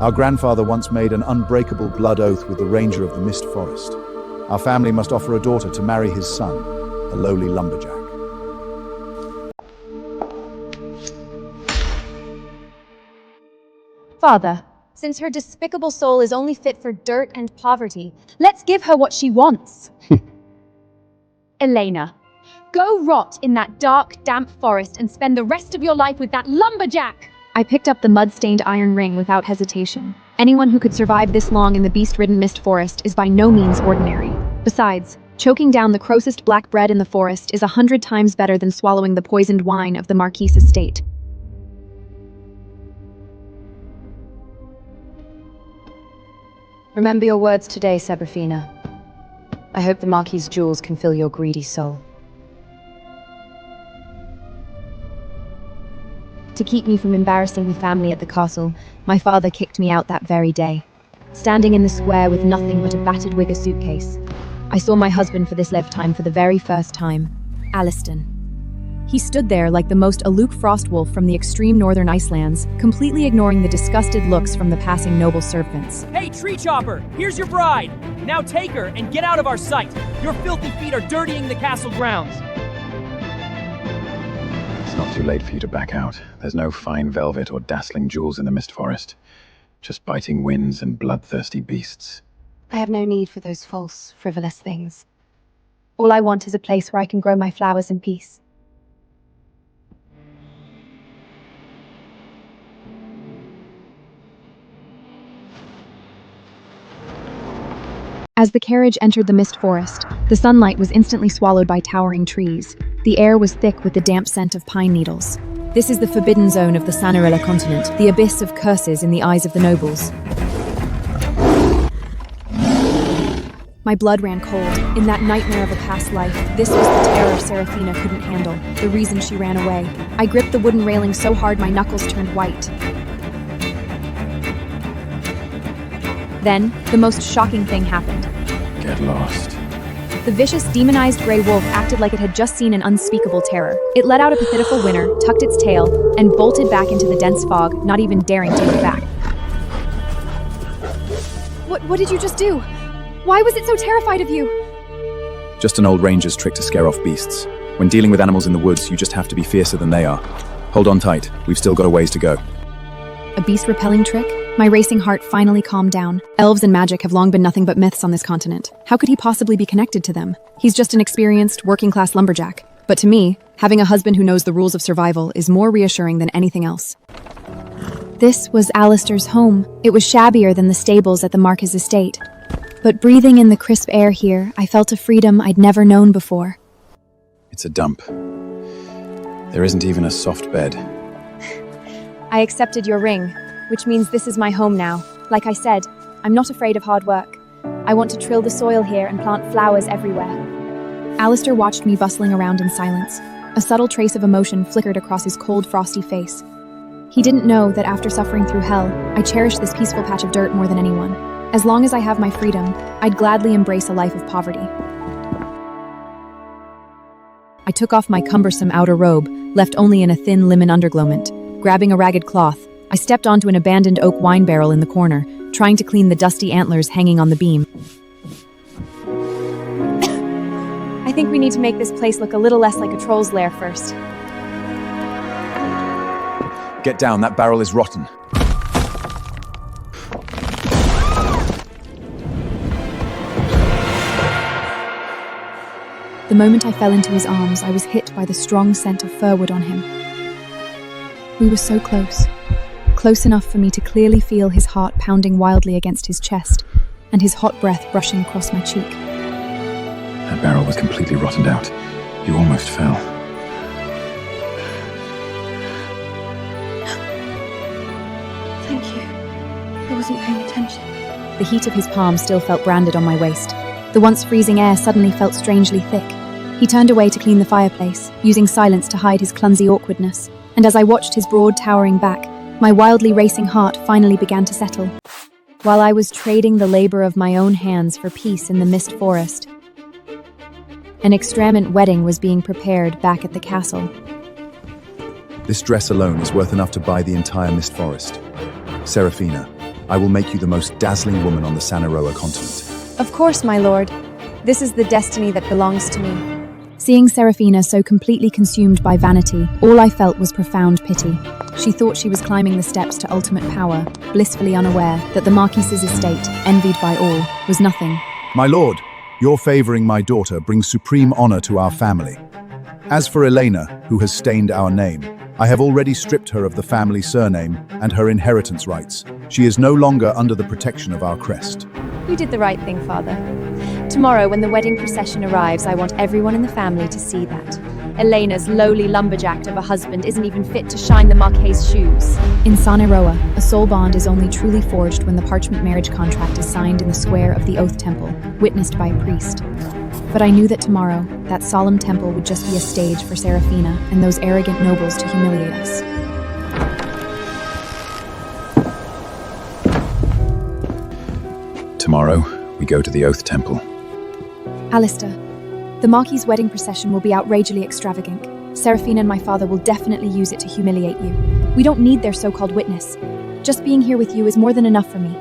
Our grandfather once made an unbreakable blood oath with the ranger of the Mist Forest. Our family must offer a daughter to marry his son, a lowly lumberjack. Father, since her despicable soul is only fit for dirt and poverty, let's give her what she wants. Elena, go rot in that dark, damp forest and spend the rest of your life with that lumberjack! I picked up the mud-stained iron ring without hesitation. Anyone who could survive this long in the beast-ridden mist forest is by no means ordinary. Besides, choking down the grossest black bread in the forest is 100 times better than swallowing the poisoned wine of the Marquis' estate. Remember your words today, Sebrafina. I hope the Marquis' jewels can fill your greedy soul. To keep me from embarrassing the family at the castle, my father kicked me out that very day. Standing in the square with nothing but a battered wigger suitcase, I saw my husband for this lifetime for the very first time, Aliston. He stood there like the most aloof frostwolf from the extreme northern Icelands, completely ignoring the disgusted looks from the passing noble servants. Hey, tree chopper! Here's your bride! Now take her and get out of our sight! Your filthy feet are dirtying the castle grounds! It's not too late for you to back out. There's no fine velvet or dazzling jewels in the Mist Forest. Just biting winds and bloodthirsty beasts. I have no need for those false, frivolous things. All I want is a place where I can grow my flowers in peace. As the carriage entered the mist forest, the sunlight was instantly swallowed by towering trees. The air was thick with the damp scent of pine needles. This is the forbidden zone of the Sanarilla continent, the abyss of curses in the eyes of the nobles. My blood ran cold. In that nightmare of a past life, this was the terror Serafina couldn't handle, the reason she ran away. I gripped the wooden railing so hard my knuckles turned white. Then, the most shocking thing happened. Get lost. The vicious, demonized gray wolf acted like it had just seen an unspeakable terror. It let out a pitiful whiner, tucked its tail, and bolted back into the dense fog, not even daring to look back. What did you just do? Why was it so terrified of you? Just an old ranger's trick to scare off beasts. When dealing with animals in the woods, you just have to be fiercer than they are. Hold on tight, we've still got a ways to go. A beast-repelling trick? My racing heart finally calmed down. Elves and magic have long been nothing but myths on this continent. How could he possibly be connected to them? He's just an experienced, working-class lumberjack. But to me, having a husband who knows the rules of survival is more reassuring than anything else. This was Alistair's home. It was shabbier than the stables at the Marquis' estate. But breathing in the crisp air here, I felt a freedom I'd never known before. It's a dump. There isn't even a soft bed. I accepted your ring, which means this is my home now. Like I said, I'm not afraid of hard work. I want to till the soil here and plant flowers everywhere. Alistair watched me bustling around in silence. A subtle trace of emotion flickered across his cold, frosty face. He didn't know that after suffering through hell, I cherished this peaceful patch of dirt more than anyone. As long as I have my freedom, I'd gladly embrace a life of poverty. I took off my cumbersome outer robe, left only in a thin linen undergarment. Grabbing a ragged cloth, I stepped onto an abandoned oak wine barrel in the corner, trying to clean the dusty antlers hanging on the beam. I think we need to make this place look a little less like a troll's lair first. Get down, that barrel is rotten. The moment I fell into his arms, I was hit by the strong scent of firwood on him. We were so close. Close enough for me to clearly feel his heart pounding wildly against his chest, and his hot breath brushing across my cheek. That barrel was completely rotted out. You almost fell. Thank you. I wasn't paying attention. The heat of his palm still felt branded on my waist. The once freezing air suddenly felt strangely thick. He turned away to clean the fireplace, using silence to hide his clumsy awkwardness. And as I watched his broad, towering back, my wildly racing heart finally began to settle. While I was trading the labor of my own hands for peace in the mist forest, an extravagant wedding was being prepared back at the castle. This dress alone is worth enough to buy the entire mist forest. Serafina, I will make you the most dazzling woman on the Sanaroa continent. Of course, my lord. This is the destiny that belongs to me. Seeing Serafina so completely consumed by vanity, all I felt was profound pity. She thought she was climbing the steps to ultimate power, blissfully unaware that the Marquise's estate, envied by all, was nothing. My lord, your favoring my daughter brings supreme honor to our family. As for Elena, who has stained our name, I have already stripped her of the family surname and her inheritance rights. She is no longer under the protection of our crest. You did the right thing, Father. Tomorrow, when the wedding procession arrives, I want everyone in the family to see that. Elena's lowly lumberjack of a husband isn't even fit to shine the Marquis's shoes. In Sanaroa, a soul bond is only truly forged when the parchment marriage contract is signed in the square of the Oath Temple, witnessed by a priest. But I knew that tomorrow, that solemn temple would just be a stage for Serafina and those arrogant nobles to humiliate us. Tomorrow, we go to the Oath Temple. Alistair, the Marquis's wedding procession will be outrageously extravagant. Serafina and my father will definitely use it to humiliate you. We don't need their so-called witness. Just being here with you is more than enough for me.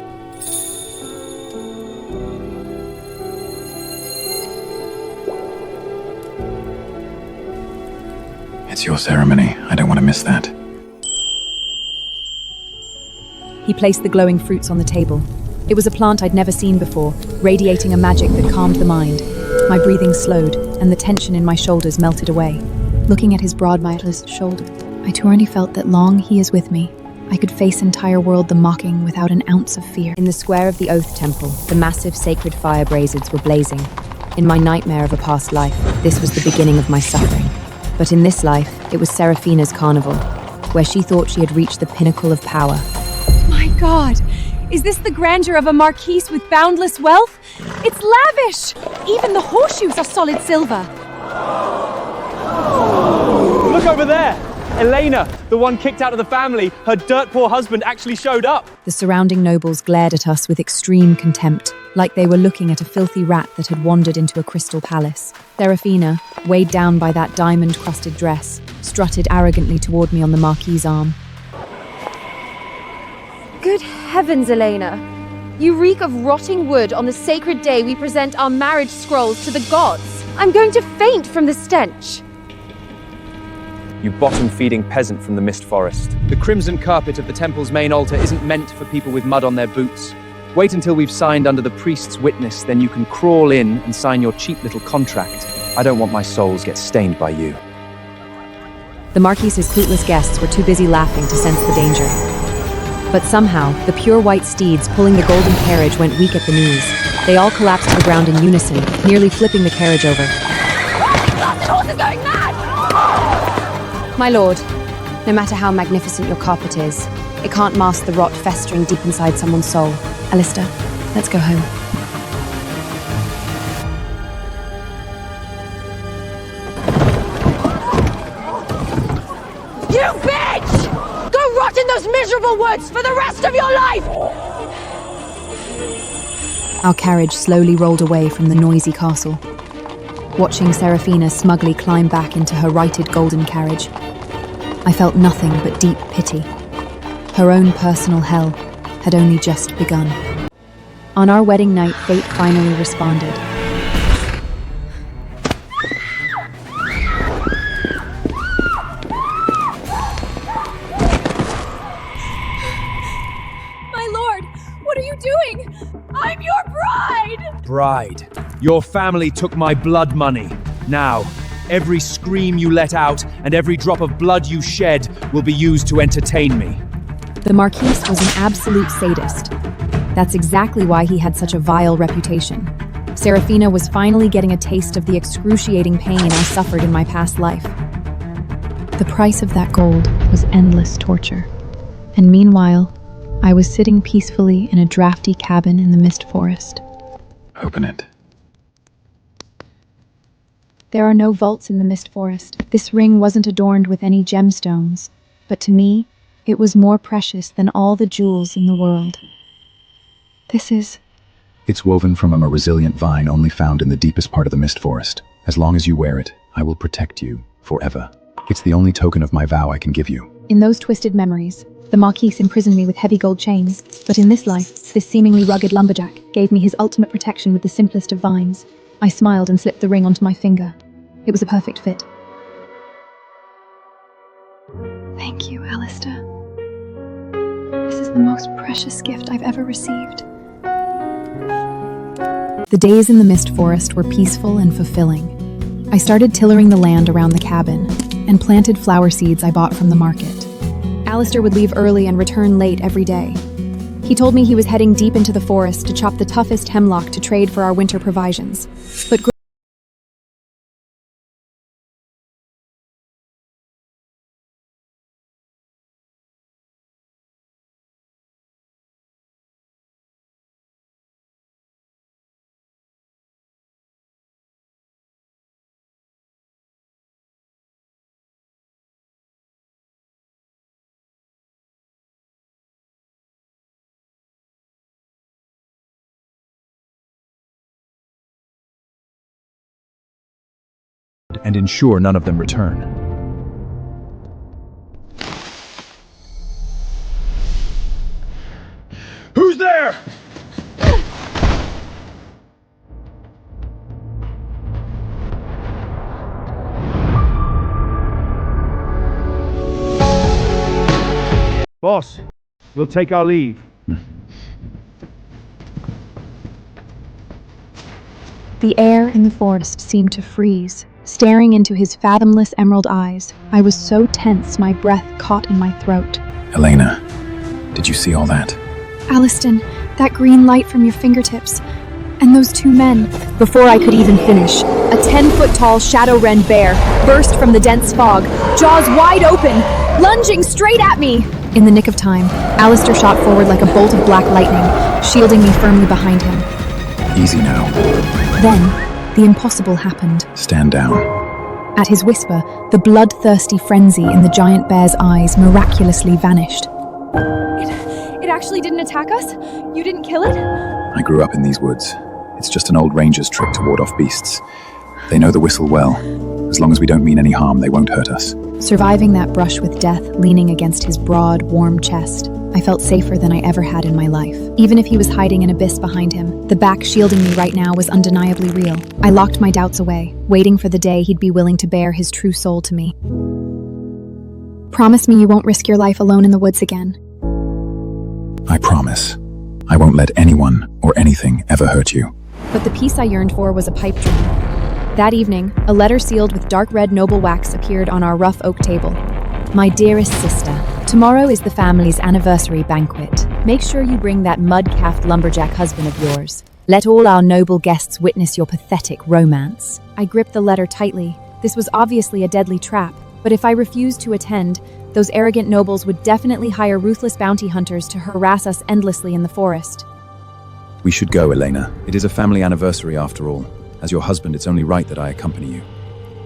It's your ceremony. I don't want to miss that. He placed the glowing fruits on the table. It was a plant I'd never seen before, radiating a magic that calmed the mind. My breathing slowed, and the tension in my shoulders melted away. Looking at his broad mightless shoulder, I too already felt that long he is with me, I could face entire world the mocking without an ounce of fear. In the square of the Oath Temple, the massive sacred fire braziers were blazing. In my nightmare of a past life, this was the beginning of my suffering. But in this life, it was Serafina's carnival, where she thought she had reached the pinnacle of power. My God! Is this the grandeur of a marquise with boundless wealth? It's lavish! Even the horseshoes are solid silver. Look over there! Elena, the one kicked out of the family, her dirt poor husband actually showed up. The surrounding nobles glared at us with extreme contempt, like they were looking at a filthy rat that had wandered into a crystal palace. Serafina, weighed down by that diamond-crusted dress, strutted arrogantly toward me on the Marquis's arm. Good heavens, Elena! You reek of rotting wood on the sacred day we present our marriage scrolls to the gods. I'm going to faint from the stench. You bottom-feeding peasant from the Mist Forest. The crimson carpet of the temple's main altar isn't meant for people with mud on their boots. Wait until we've signed under the priest's witness, then you can crawl in and sign your cheap little contract. I don't want my souls get stained by you. The Marquis's clueless guests were too busy laughing to sense the danger. But somehow, the pure white steeds pulling the golden carriage went weak at the knees. They all collapsed to the ground in unison, nearly flipping the carriage over. The horse is going mad! My lord, no matter how magnificent your carpet is, it can't mask the rot festering deep inside someone's soul. Alistair, let's go home. You bitch! Go rot in those miserable woods for the rest of your life! Our carriage slowly rolled away from the noisy castle. Watching Serafina smugly climb back into her righted golden carriage, I felt nothing but deep pity. Her own personal hell had only just begun. On our wedding night, fate finally responded. My lord, what are you doing? I'm your bride! Bride, your family took my blood money. Now, every scream you let out and every drop of blood you shed will be used to entertain me. The Marquis was an absolute sadist. That's exactly why he had such a vile reputation. Serafina was finally getting a taste of the excruciating pain I suffered in my past life. The price of that gold was endless torture. And meanwhile, I was sitting peacefully in a drafty cabin in the Mist Forest. Open it. There are no vaults in the Mist Forest. This ring wasn't adorned with any gemstones, but to me, it was more precious than all the jewels in the world. This is... It's woven from a resilient vine only found in the deepest part of the Mist Forest. As long as you wear it, I will protect you forever. It's the only token of my vow I can give you. In those twisted memories, The Marquise imprisoned me with heavy gold chains, but in this life, this seemingly rugged lumberjack gave me his ultimate protection with the simplest of vines. I smiled and slipped the ring onto my finger. It was a perfect fit. Thank you, Alistair. This is the most precious gift I've ever received. The days in the mist forest were peaceful and fulfilling. I started tillering the land around the cabin and planted flower seeds I bought from the market. Alistair would leave early and return late every day. He told me he was heading deep into the forest to chop the toughest hemlock to trade for our winter provisions. But and ensure none of them return. Who's there? Boss, we'll take our leave. The air in the forest seemed to freeze. Staring into his fathomless emerald eyes, I was so tense my breath caught in my throat. Elena, did you see all that? Aliston, that green light from your fingertips, and those two men. before I could even finish, a 10-foot-tall shadow wren bear burst from the dense fog, jaws wide open, lunging straight at me. In the nick of time, Alistair shot forward like a bolt of black lightning, shielding me firmly behind him. Easy now. Then, the impossible happened. Stand down. At his whisper, the bloodthirsty frenzy in the giant bear's eyes miraculously vanished. It actually didn't attack us? You didn't kill it? I grew up in these woods. It's just an old ranger's trick to ward off beasts. They know the whistle well. As long as we don't mean any harm, they won't hurt us. Surviving that brush with death leaning against his broad, warm chest, I felt safer than I ever had in my life. Even if he was hiding an abyss behind him, the back shielding me right now was undeniably real. I locked my doubts away, waiting for the day he'd be willing to bare his true soul to me. Promise me you won't risk your life alone in the woods again. I promise. I won't let anyone or anything ever hurt you. But the peace I yearned for was a pipe dream. That evening, a letter sealed with dark red noble wax appeared on our rough oak table. My dearest sister, tomorrow is the family's anniversary banquet. Make sure you bring that mud-calfed lumberjack husband of yours. Let all our noble guests witness your pathetic romance. I gripped the letter tightly. This was obviously a deadly trap, but if I refused to attend, those arrogant nobles would definitely hire ruthless bounty hunters to harass us endlessly in the forest. We should go, Elena. It is a family anniversary after all. As your husband, it's only right that I accompany you.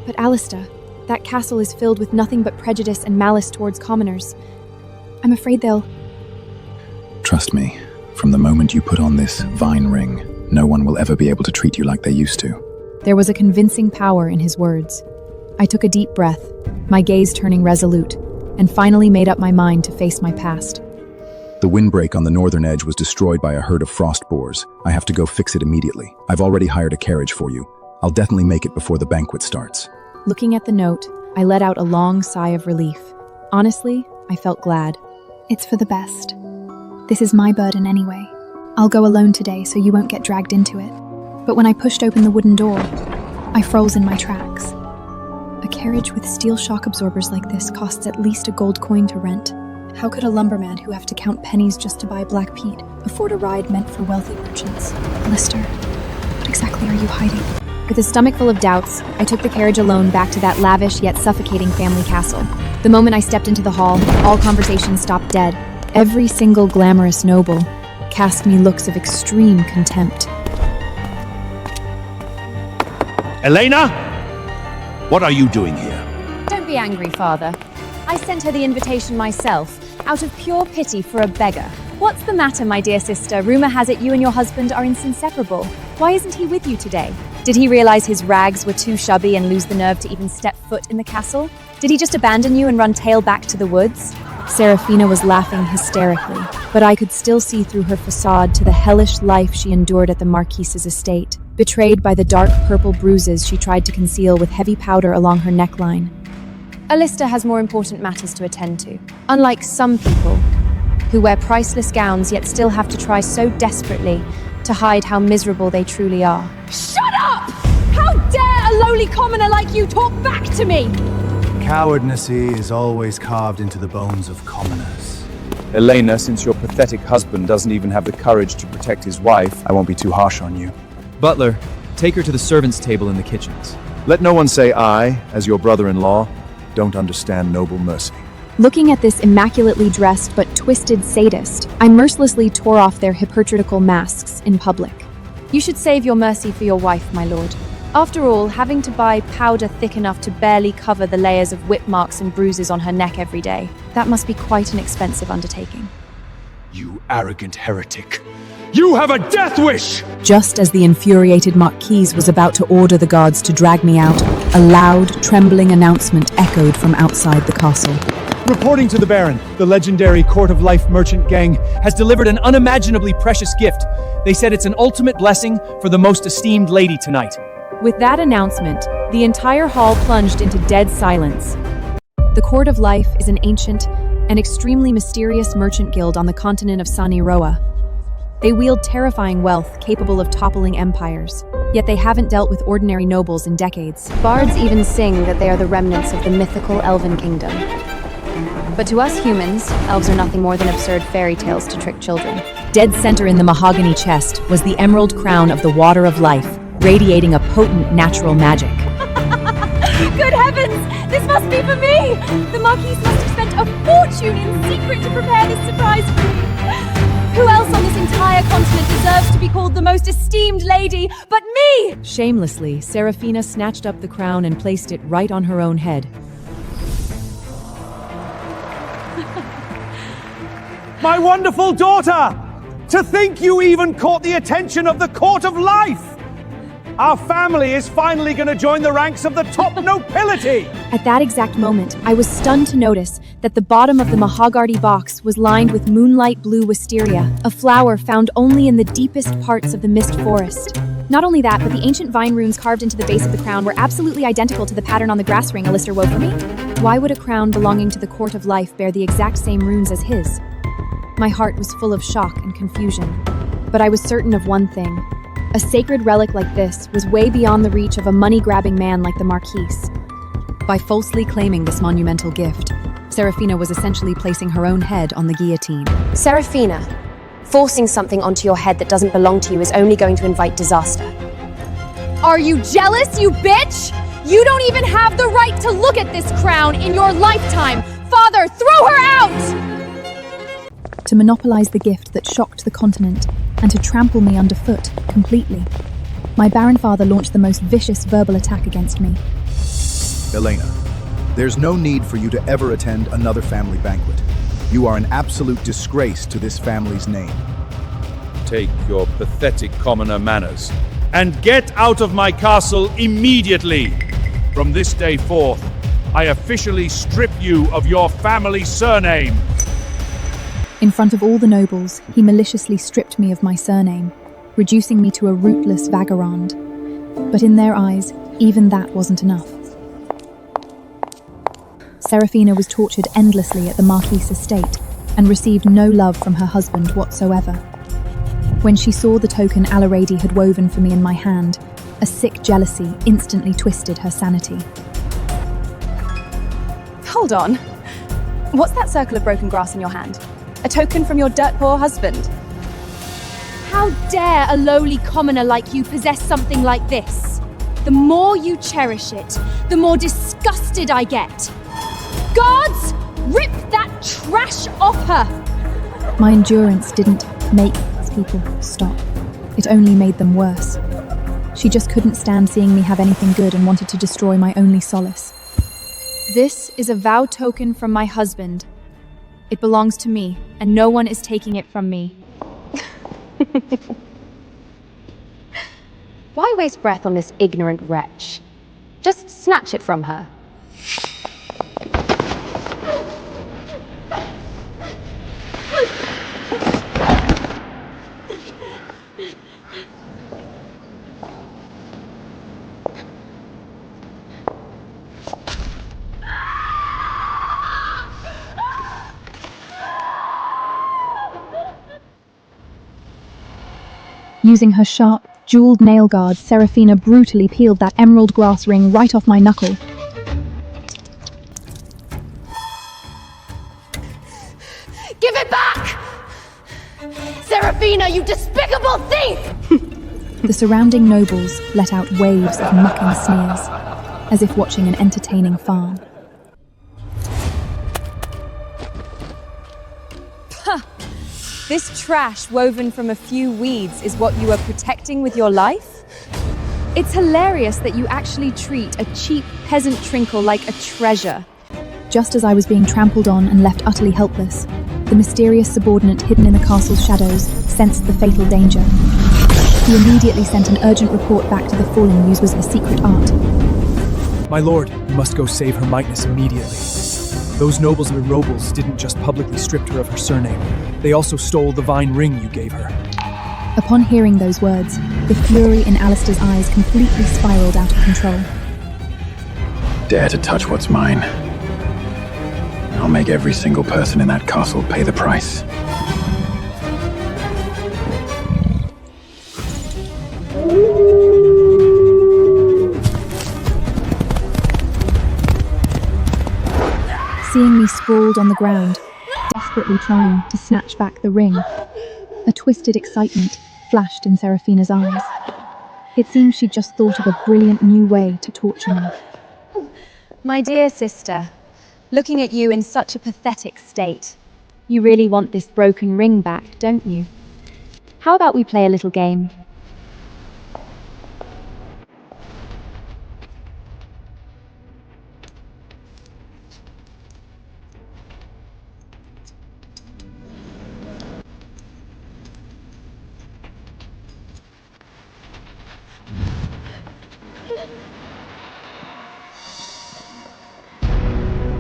But Alistair, that castle is filled with nothing but prejudice and malice towards commoners. I'm afraid they'll... Trust me, from the moment you put on this vine ring, no one will ever be able to treat you like they used to. There was a convincing power in his words. I took a deep breath, my gaze turning resolute, and finally made up my mind to face my past. The windbreak on the northern edge was destroyed by a herd of frost boars. I have to go fix it immediately. I've already hired a carriage for you. I'll definitely make it before the banquet starts. Looking at the note, I let out a long sigh of relief. Honestly, I felt glad. It's for the best. This is my burden anyway. I'll go alone today so you won't get dragged into it. But when I pushed open the wooden door, I froze in my tracks. A carriage with steel shock absorbers like this costs at least a gold coin to rent. How could a lumberman who have to count pennies just to buy black peat afford a ride meant for wealthy merchants? Lister, what exactly are you hiding? With a stomach full of doubts, I took the carriage alone back to that lavish yet suffocating family castle. The moment I stepped into the hall, all conversation stopped dead. Every single glamorous noble cast me looks of extreme contempt. Elena? What are you doing here? Don't be angry, Father. I sent her the invitation myself, out of pure pity for a beggar. What's the matter, my dear sister? Rumor has it you and your husband are inseparable. Why isn't he with you today? Did he realize his rags were too shabby and lose the nerve to even step foot in the castle? Did he just abandon you and run tail back to the woods? Serafina was laughing hysterically, but I could still see through her facade to the hellish life she endured at the Marquise's estate, betrayed by the dark purple bruises she tried to conceal with heavy powder along her neckline. Alista has more important matters to attend to, unlike some people who wear priceless gowns yet still have to try so desperately to hide how miserable they truly are. Shut up! How dare a lowly commoner like you talk back to me? Cowardness is always carved into the bones of commoners. Elena, since your pathetic husband doesn't even have the courage to protect his wife, I won't be too harsh on you. Butler, take her to the servants' table in the kitchens. Let no one say I, as your brother-in-law, don't understand noble mercy. Looking at this immaculately dressed but twisted sadist, I mercilessly tore off their hypocritical masks in public. You should save your mercy for your wife, my lord. After all, having to buy powder thick enough to barely cover the layers of whip marks and bruises on her neck every day, that must be quite an expensive undertaking. You arrogant heretic. You have a death wish! Just as the infuriated Marquise was about to order the guards to drag me out, a loud, trembling announcement echoed from outside the castle. Reporting to the Baron, the legendary Court of Life merchant gang has delivered an unimaginably precious gift. They said it's an ultimate blessing for the most esteemed lady tonight. With that announcement, the entire hall plunged into dead silence. The Court of Life is an ancient and extremely mysterious merchant guild on the continent of Sani Roa. They wield terrifying wealth capable of toppling empires, yet they haven't dealt with ordinary nobles in decades. Bards even sing that they are the remnants of the mythical elven kingdom. But to us humans, elves are nothing more than absurd fairy tales to trick children. Dead center in the mahogany chest was the emerald crown of the Water of Life, radiating a potent natural magic. Good heavens! This must be for me! The Marquise must have spent a fortune in secret to prepare this surprise for me. Who else on this entire continent deserves to be called the most esteemed lady but me? Shamelessly, Serafina snatched up the crown and placed it right on her own head. My wonderful daughter! To think you even caught the attention of the Court of Life! Our family is finally going to join the ranks of the top nobility! At that exact moment, I was stunned to notice that the bottom of the mahogany box was lined with moonlight blue wisteria, a flower found only in the deepest parts of the mist forest. Not only that, but the ancient vine runes carved into the base of the crown were absolutely identical to the pattern on the grass ring Alistair wove for me. Why would a crown belonging to the Court of Life bear the exact same runes as his? My heart was full of shock and confusion, but I was certain of one thing. A sacred relic like this was way beyond the reach of a money-grabbing man like the Marquise. By falsely claiming this monumental gift, Serafina was essentially placing her own head on the guillotine. Serafina, forcing something onto your head that doesn't belong to you is only going to invite disaster. Are you jealous, you bitch? You don't even have the right to look at this crown in your lifetime! Father, throw her out! To monopolize the gift that shocked the continent, and to trample me underfoot completely. My Baron father launched the most vicious verbal attack against me. Elena, there's no need for you to ever attend another family banquet. You are an absolute disgrace to this family's name. Take your pathetic commoner manners and get out of my castle immediately. From this day forth, I officially strip you of your family surname. In front of all the nobles, he maliciously stripped me of my surname, reducing me to a rootless vagabond. But in their eyes, even that wasn't enough. Serafina was tortured endlessly at the Marquise estate and received no love from her husband whatsoever. When she saw the token Alarady had woven for me in my hand, a sick jealousy instantly twisted her sanity. Hold on. What's that circle of broken grass in your hand? A token from your dirt-poor husband? How dare a lowly commoner like you possess something like this? The more you cherish it, the more disgusted I get. Guards, rip that trash off her! My endurance didn't make these people stop. It only made them worse. She just couldn't stand seeing me have anything good and wanted to destroy my only solace. This is a vow token from my husband. It belongs to me, and no one is taking it from me. Why waste breath on this ignorant wretch? Just snatch it from her. Using her sharp, jeweled nail guard, Serafina brutally peeled that emerald grass ring right off my knuckle. Give it back! Serafina, you despicable thief! The surrounding nobles let out waves of mocking sneers, as if watching an entertaining farm. This trash woven from a few weeds is what you are protecting with your life? It's hilarious that you actually treat a cheap peasant trinkle like a treasure. Just as I was being trampled on and left utterly helpless, the mysterious subordinate hidden in the castle's shadows sensed the fatal danger. He immediately sent an urgent report back to the Fallen Muse was a secret art. My lord, you must go save her mightness immediately. Those nobles and robles didn't just publicly strip her of her surname, they also stole the vine ring you gave her. Upon hearing those words, the fury in Alistair's eyes completely spiraled out of control. Dare to touch what's mine. I'll make every single person in that castle pay the price. Seeing me sprawled on the ground, desperately trying to snatch back the ring, a twisted excitement flashed in Serafina's eyes. It seemed she'd just thought of a brilliant new way to torture me. My dear sister, looking at you in such a pathetic state, you really want this broken ring back, don't you? How about we play a little game?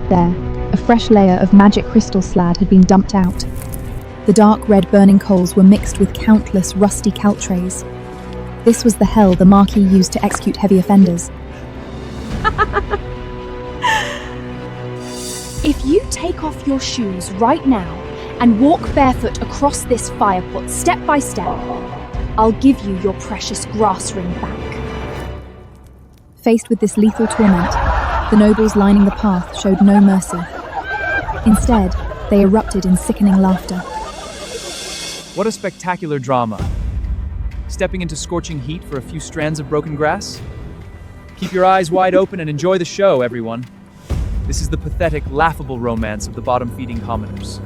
There, a fresh layer of magic crystal slad had been dumped out. The dark red burning coals were mixed with countless rusty caltrays. This was the hell the Marquis used to execute heavy offenders. If you take off your shoes right now and walk barefoot across this firepot step by step, I'll give you your precious grass ring back. Faced with this lethal torment, the nobles lining the path showed no mercy. Instead, they erupted in sickening laughter. What a spectacular drama. Stepping into scorching heat for a few strands of broken grass? Keep your eyes wide open and enjoy the show, everyone. This is the pathetic, laughable romance of the bottom-feeding commoners.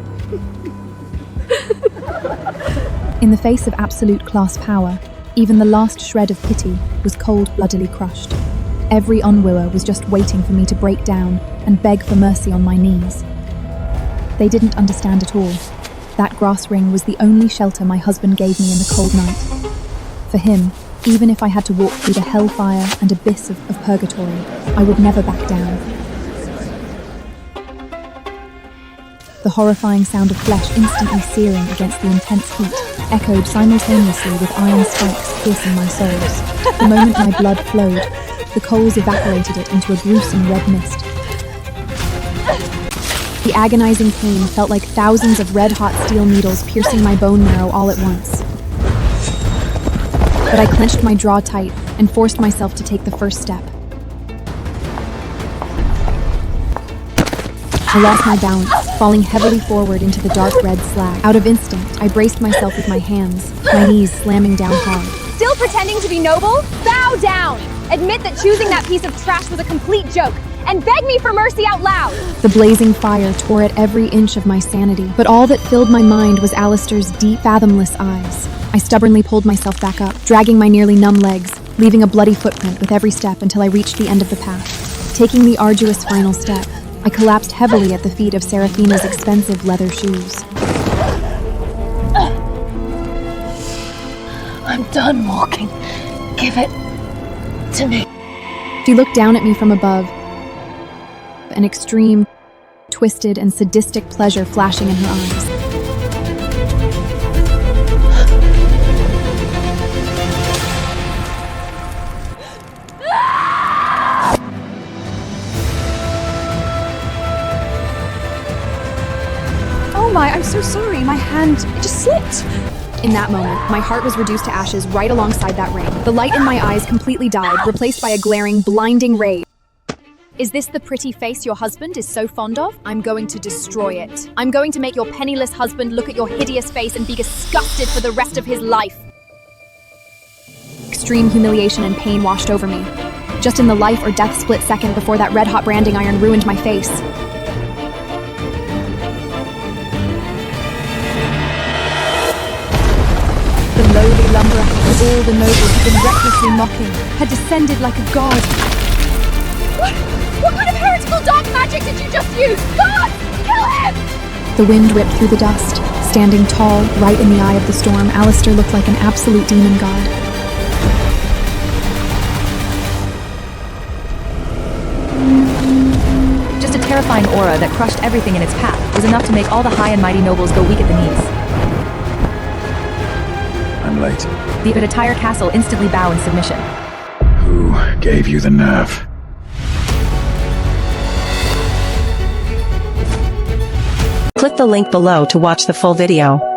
In the face of absolute class power, even the last shred of pity was cold-bloodedly crushed. Every unwiller was just waiting for me to break down and beg for mercy on my knees. They didn't understand at all. That grass ring was the only shelter my husband gave me in the cold night. For him, even if I had to walk through the hellfire and abyss of purgatory, I would never back down. The horrifying sound of flesh instantly searing against the intense heat echoed simultaneously with iron spikes piercing my soles. The moment my blood flowed, the coals evaporated it into a gruesome red mist. The agonizing pain felt like thousands of red-hot steel needles piercing my bone marrow all at once. But I clenched my jaw tight and forced myself to take the first step. I lost my balance, falling heavily forward into the dark red slag. Out of instinct, I braced myself with my hands, my knees slamming down hard. Still pretending to be noble? Bow down! Admit that choosing that piece of trash was a complete joke, and beg me for mercy out loud! The blazing fire tore at every inch of my sanity, but all that filled my mind was Alistair's deep, fathomless eyes. I stubbornly pulled myself back up, dragging my nearly numb legs, leaving a bloody footprint with every step until I reached the end of the path. Taking the arduous final step, I collapsed heavily at the feet of Serafina's expensive leather shoes. I'm done walking. Give it to me. She looked down at me from above, an extreme, twisted, and sadistic pleasure flashing in her eyes. and it just slipped. In that moment, my heart was reduced to ashes right alongside that ring. The light in my eyes completely died, replaced by a glaring, blinding rage. Is this the pretty face your husband is so fond of? I'm going to destroy it. I'm going to make your penniless husband look at your hideous face and be disgusted for the rest of his life. Extreme humiliation and pain washed over me. Just in the life or death split second before that red-hot branding iron ruined my face. The lowly lumberer and all the nobles had been recklessly mocking, had descended like a god. What kind of heretical dark magic did you just use? God! Kill him! The wind ripped through the dust. Standing tall, right in the eye of the storm, Alistair looked like an absolute demon god. Just a terrifying aura that crushed everything in its path was enough to make all the high and mighty nobles go weak at the knees. I'm late. The entire castle instantly bow in submission. Who gave you the nerve? Click the link below to watch the full video.